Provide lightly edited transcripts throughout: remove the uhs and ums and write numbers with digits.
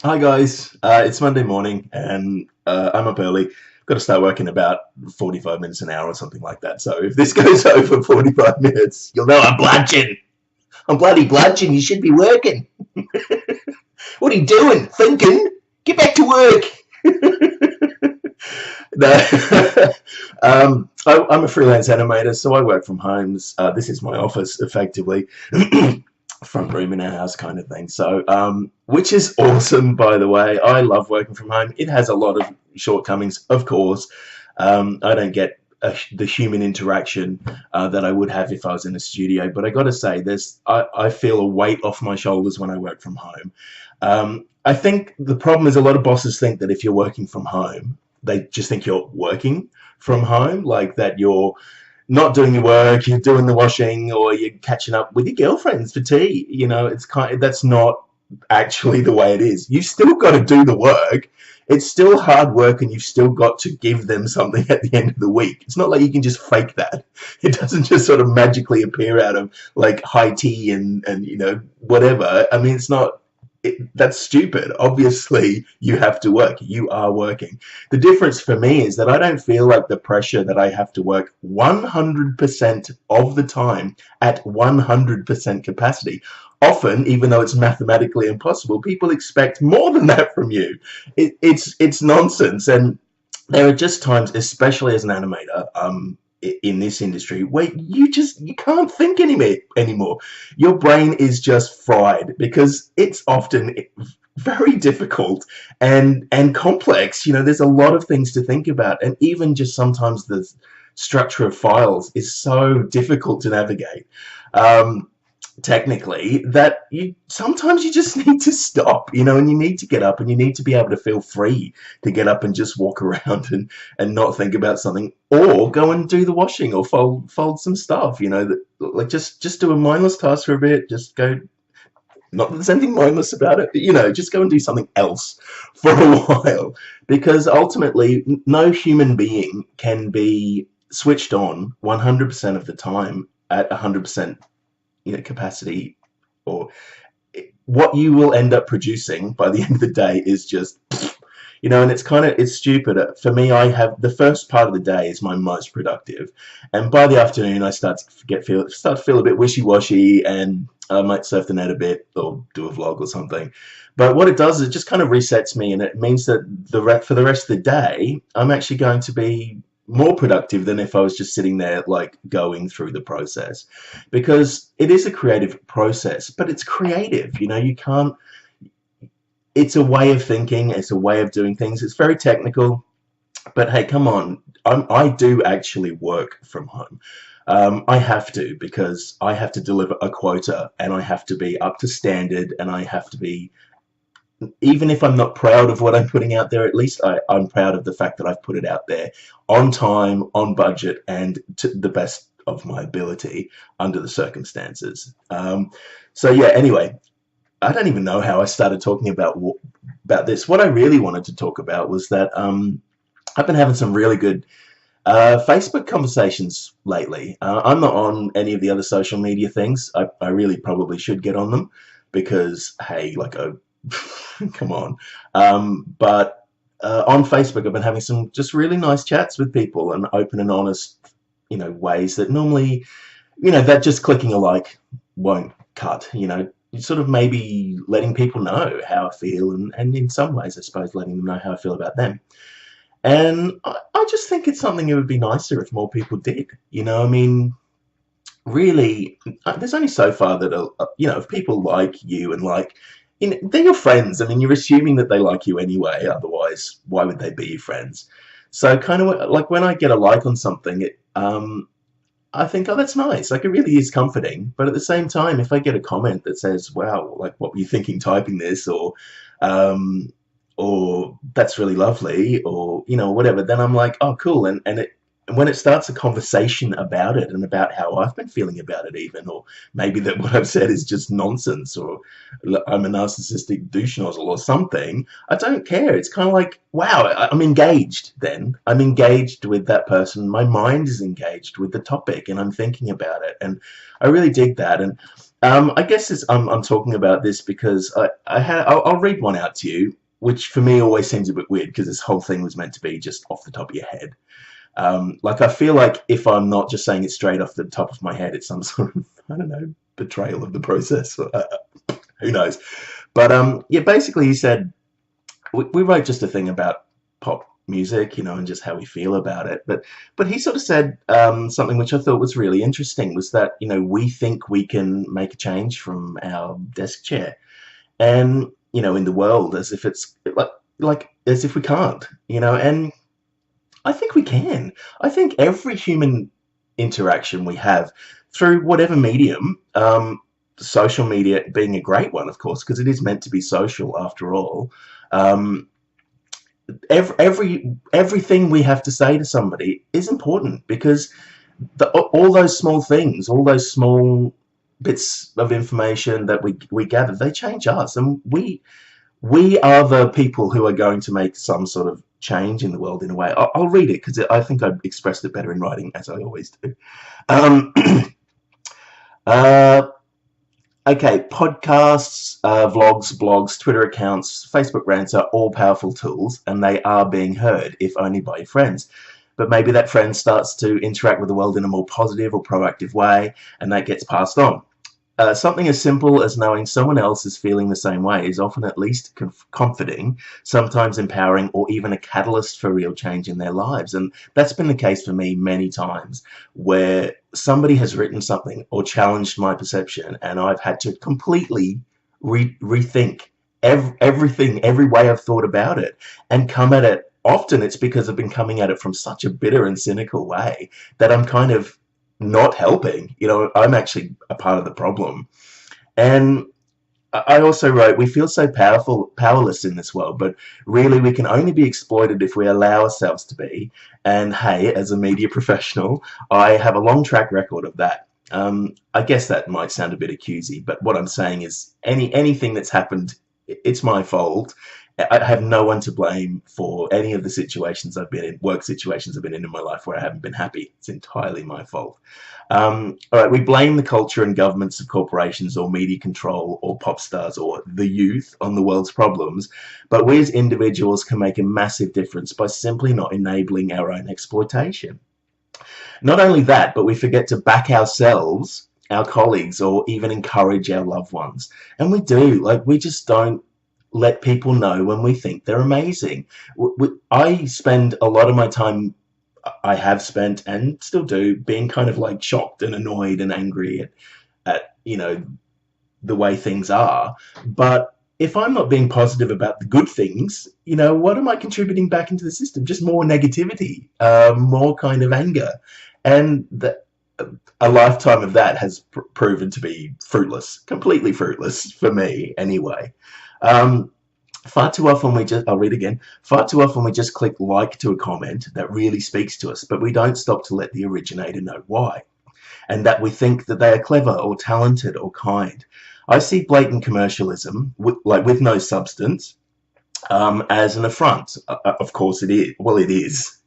Hi guys, it's Monday morning and I'm up early. Got to start working about 45 minutes an hour or something like that. So if this goes over 45 minutes, you'll know I'm bludgeon. I'm bloody bludgeon. You should be working. What are you doing? Thinking? Get back to work. No. I'm a freelance animator, so I work from home. This is my office, effectively. Front room in our house kind of thing. So, which is awesome, by the way. I love working from home. It has a lot of shortcomings, of course. I don't get the human interaction that I would have if I was in a studio. But I got to say, I feel a weight off my shoulders when I work from home. I think the problem is a lot of bosses think that if you're working from home, they just think you're working from home, like that you're not doing your work, you're doing the washing, or you're catching up with your girlfriends for tea. It's that's not actually the way it is. You've still got to do the work. It's still hard work, and you've still got to give them something at the end of the week. It's not like you can just fake that. It doesn't just sort of magically appear out of like high tea and whatever. I mean, it's not. That's stupid. Obviously, you have to work. You are working. The difference for me is that I don't feel like the pressure that I have to work 100% of the time at 100% capacity. Often, even though it's mathematically impossible, people expect more than that from you. It's nonsense. And there are just times, especially as an animator, in this industry, where you can't think anymore. Your brain is just fried because it's often very difficult and complex. There's a lot of things to think about, and even just sometimes the structure of files is so difficult to navigate. Technically, that you sometimes you just need to stop, and you need to get up, and you need to be able to feel free to get up and just walk around and not think about something, or go and do the washing, or fold some stuff, that like just do a mindless task for a bit, just go. Not that there's anything mindless about it, but just go and do something else for a while, because ultimately no human being can be switched on 100% of the time at 100% capacity, or what you will end up producing by the end of the day is just and it's stupid. For me, I have the first part of the day is my most productive, and by the afternoon I start to feel a bit wishy-washy, and I might surf the net a bit or do a vlog or something. But what it does is it just kind of resets me, and it means that for the rest of the day I'm actually going to be more productive than if I was just sitting there like going through the process, because it is a creative process, but it's creative. You can't. It's a way of thinking. It's a way of doing things. It's very technical, but hey, come on. I do actually work from home. I have to, because I have to deliver a quota, and I have to be up to standard, and I have to be, even if I'm not proud of what I'm putting out there, at least I'm proud of the fact that I've put it out there on time, on budget, and to the best of my ability under the circumstances. So yeah, anyway, I don't even know how I started talking about this. What I really wanted to talk about was that I've been having some really good Facebook conversations lately. I'm not on any of the other social media things. I really probably should get on them, because hey, like come on. But on Facebook, I've been having some just really nice chats with people, and open and honest, ways that normally, that just clicking a like won't cut. Sort of maybe letting people know how I feel, and in some ways, I suppose, letting them know how I feel about them. And I just think it's something it would be nicer if more people did. I mean, really, there's only so far that if people like you and they're your friends. I mean, you're assuming that they like you anyway. Otherwise, why would they be your friends? So kind of like when I get a like on something, I think, oh, that's nice. Like, it really is comforting. But at the same time, if I get a comment that says, wow, like, what were you thinking typing this? Or that's really lovely, or, whatever, then I'm like, oh, cool. And when it starts a conversation about it, and about how I've been feeling about it even, or maybe that what I've said is just nonsense, or I'm a narcissistic douche nozzle or something, I don't care. It's kind of like, wow, I'm engaged then. I'm engaged with that person. My mind is engaged with the topic, and I'm thinking about it. And I really dig that. And I guess I'm talking about this because I'll read one out to you, which for me always seems a bit weird because this whole thing was meant to be just off the top of your head. Like I feel like if I'm not just saying it straight off the top of my head, it's some sort of, I don't know, betrayal of the process. Who knows? But yeah, basically he said we wrote just a thing about pop music, and just how we feel about it. But he sort of said something which I thought was really interesting was that we think we can make a change from our desk chair, and in the world as if it's like as if we can't, and I think we can. I think every human interaction we have through whatever medium, social media being a great one, of course, because it is meant to be social after all. Um, everything we have to say to somebody is important because all those small things, all those small bits of information that we gather, they change us, and we are the people who are going to make some sort of change in the world in a way. I'll read it because I think I expressed it better in writing, as I always do. Um, uh, okay, podcasts, vlogs, blogs, Twitter accounts, Facebook rants are all powerful tools, and they are being heard, if only by your friends. But maybe that friend starts to interact with the world in a more positive or proactive way, and that gets passed on. Something as simple as knowing someone else is feeling the same way is often at least comforting, sometimes empowering, or even a catalyst for real change in their lives. And that's been the case for me many times, where somebody has written something or challenged my perception, and I've had to completely rethink everything, every way I've thought about it, and come at it. Often it's because I've been coming at it from such a bitter and cynical way that I'm kind of not helping. I'm actually a part of the problem. And I also wrote, we feel so powerless in this world, but really we can only be exploited if we allow ourselves to be. And hey, as a media professional, I have a long track record of that. I guess that might sound a bit accusy, but what I'm saying is anything that's happened, it's my fault. I have no one to blame for any of the situations I've been in, work situations I've been in my life where I haven't been happy. It's entirely my fault. All right, we blame the culture and governments of corporations or media control or pop stars or the youth on the world's problems, but we as individuals can make a massive difference by simply not enabling our own exploitation. Not only that, but we forget to back ourselves, our colleagues, or even encourage our loved ones. And we do, we just don't let people know when we think they're amazing. I spend a lot of my time, I have spent and still do, being kind of shocked and annoyed and angry at the way things are. But if I'm not being positive about the good things, what am I contributing back into the system? Just more negativity, more kind of anger. And a lifetime of that has proven to be fruitless, completely fruitless for me anyway. Far too often I'll read again, far too often we just click like to a comment that really speaks to us, but we don't stop to let the originator know why, and that we think that they are clever or talented or kind. I see blatant commercialism, with no substance, as an affront. Of course it is. Well, it is.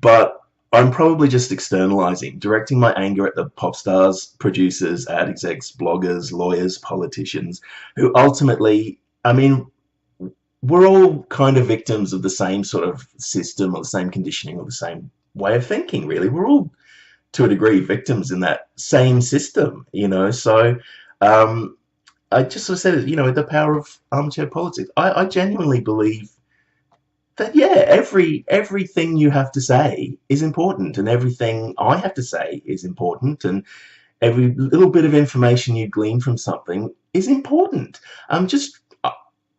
But I'm probably just externalizing, directing my anger at the pop stars, producers, ad execs, bloggers, lawyers, politicians, who ultimately, we're all kind of victims of the same sort of system or the same conditioning or the same way of thinking, really. We're all, to a degree, victims in that same system, So I just sort of said, the power of armchair politics. I genuinely believe that, yeah, everything you have to say is important, and everything I have to say is important, and every little bit of information you glean from something is important. Just,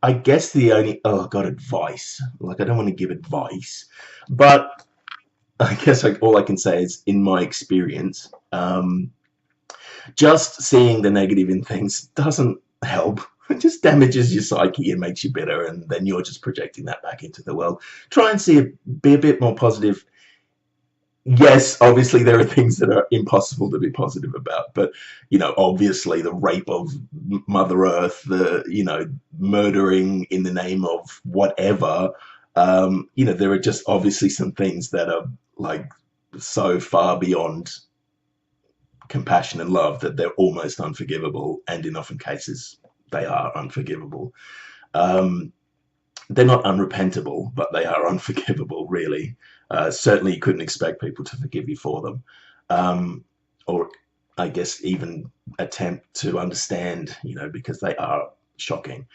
I guess the only, oh God, advice. I don't want to give advice, but I guess all I can say is, in my experience, just seeing the negative in things doesn't help. It just damages your psyche and makes you bitter, and then you're just projecting that back into the world. Try and be a bit more positive. Yes, obviously there are things that are impossible to be positive about, but obviously the rape of Mother Earth, the murdering in the name of whatever, there are just obviously some things that are so far beyond compassion and love that they're almost unforgivable, and in often cases they are unforgivable. Um, they're not unrepentable, but they are unforgivable, really. Certainly, you couldn't expect people to forgive you for them, or I guess even attempt to understand, because they are shocking.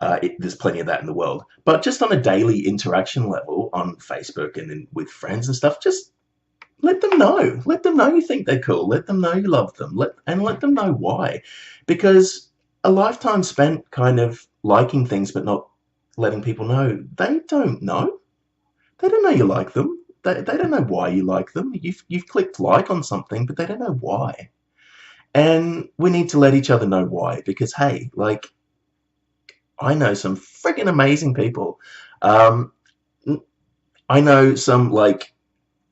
There's plenty of that in the world. But just on a daily interaction level on Facebook and then with friends and stuff, just let them know. Let them know you think they're cool. Let them know you love them. Let them know why. Because a lifetime spent kind of liking things but not letting people know, they don't know. They don't know you like them. They don't know why you like them. You've clicked like on something, but they don't know why. And we need to let each other know why. Because hey, like, I know some freaking amazing people. Um, I know some like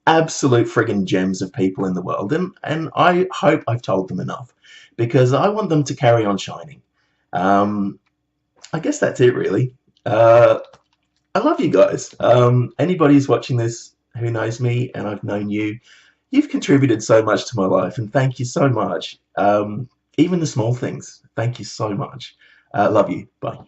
absolute friggin' gems of people in the world, and I hope I've told them enough because I want them to carry on shining. Um, I guess that's it, really. I love you guys. Anybody who's watching this who knows me and I've known you, you've contributed so much to my life, and thank you so much. Even the small things, thank you so much. Love you. Bye.